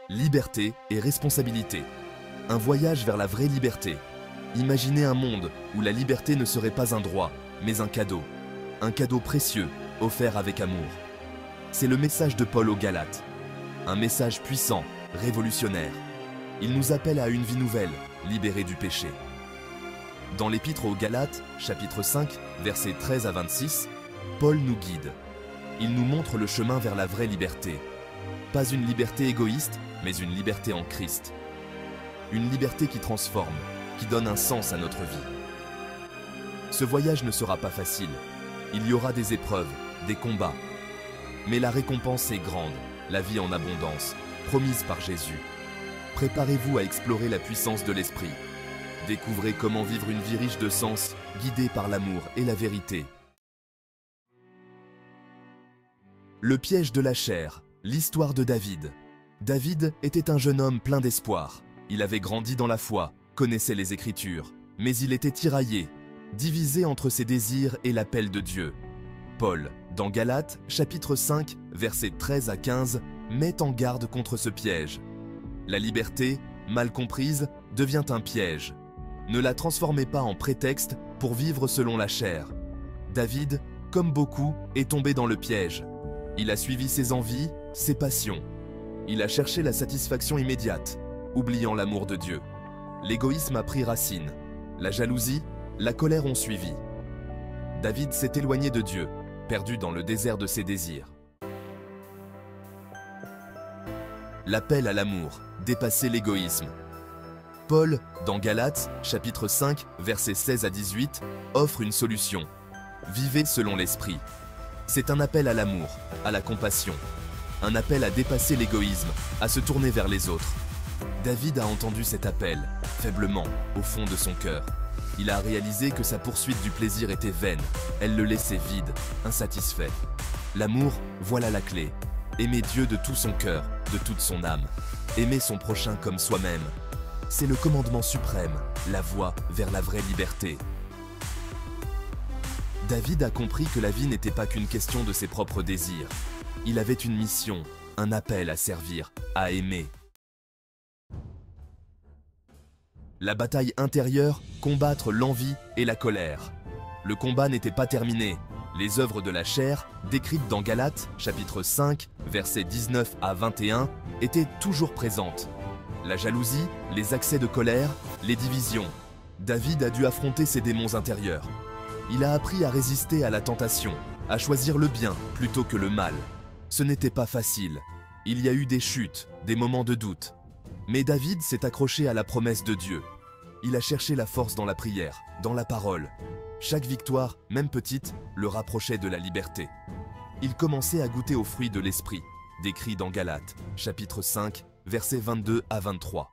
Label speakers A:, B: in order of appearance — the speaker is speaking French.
A: Liberté et responsabilité. Un voyage vers la vraie liberté. Imaginez un monde où la liberté ne serait pas un droit, mais un cadeau. Un cadeau précieux, offert avec amour. C'est le message de Paul aux Galates. Un message puissant, révolutionnaire. Il nous appelle à une vie nouvelle, libérée du péché. Dans l'Épître aux Galates, chapitre 5, versets 13 à 26, Paul nous guide. Il nous montre le chemin vers la vraie liberté. Pas une liberté égoïste, mais une liberté en Christ. Une liberté qui transforme, qui donne un sens à notre vie. Ce voyage ne sera pas facile. Il y aura des épreuves, des combats. Mais la récompense est grande, la vie en abondance, promise par Jésus. Préparez-vous à explorer la puissance de l'Esprit. Découvrez comment vivre une vie riche de sens, guidée par l'amour et la vérité. Le piège de la chair, l'histoire de David. David était un jeune homme plein d'espoir. Il avait grandi dans la foi, connaissait les Écritures, mais il était tiraillé, divisé entre ses désirs et l'appel de Dieu. Paul, dans Galates, chapitre 5, versets 13 à 15, met en garde contre ce piège. La liberté, mal comprise, devient un piège. Ne la transformez pas en prétexte pour vivre selon la chair. David, comme beaucoup, est tombé dans le piège. Il a suivi ses envies, ses passions. Il a cherché la satisfaction immédiate, oubliant l'amour de Dieu. L'égoïsme a pris racine. La jalousie, la colère ont suivi. David s'est éloigné de Dieu, perdu dans le désert de ses désirs. L'appel à l'amour, dépasser l'égoïsme. Paul, dans Galates, chapitre 5, versets 16 à 18, offre une solution. Vivez selon l'Esprit. C'est un appel à l'amour, à la compassion. Un appel à dépasser l'égoïsme, à se tourner vers les autres. David a entendu cet appel, faiblement, au fond de son cœur. Il a réalisé que sa poursuite du plaisir était vaine. Elle le laissait vide, insatisfait. L'amour, voilà la clé. Aimer Dieu de tout son cœur, de toute son âme. Aimer son prochain comme soi-même. C'est le commandement suprême, la voie vers la vraie liberté. David a compris que la vie n'était pas qu'une question de ses propres désirs. Il avait une mission, un appel à servir, à aimer. La bataille intérieure, combattre l'envie et la colère. Le combat n'était pas terminé. Les œuvres de la chair, décrites dans Galates, chapitre 5, versets 19 à 21, étaient toujours présentes. La jalousie, les accès de colère, les divisions. David a dû affronter ses démons intérieurs. Il a appris à résister à la tentation, à choisir le bien plutôt que le mal. Ce n'était pas facile. Il y a eu des chutes, des moments de doute. Mais David s'est accroché à la promesse de Dieu. Il a cherché la force dans la prière, dans la parole. Chaque victoire, même petite, le rapprochait de la liberté. Il commençait à goûter aux fruits de l'esprit, décrits dans Galates, chapitre 5, versets 22 à 23.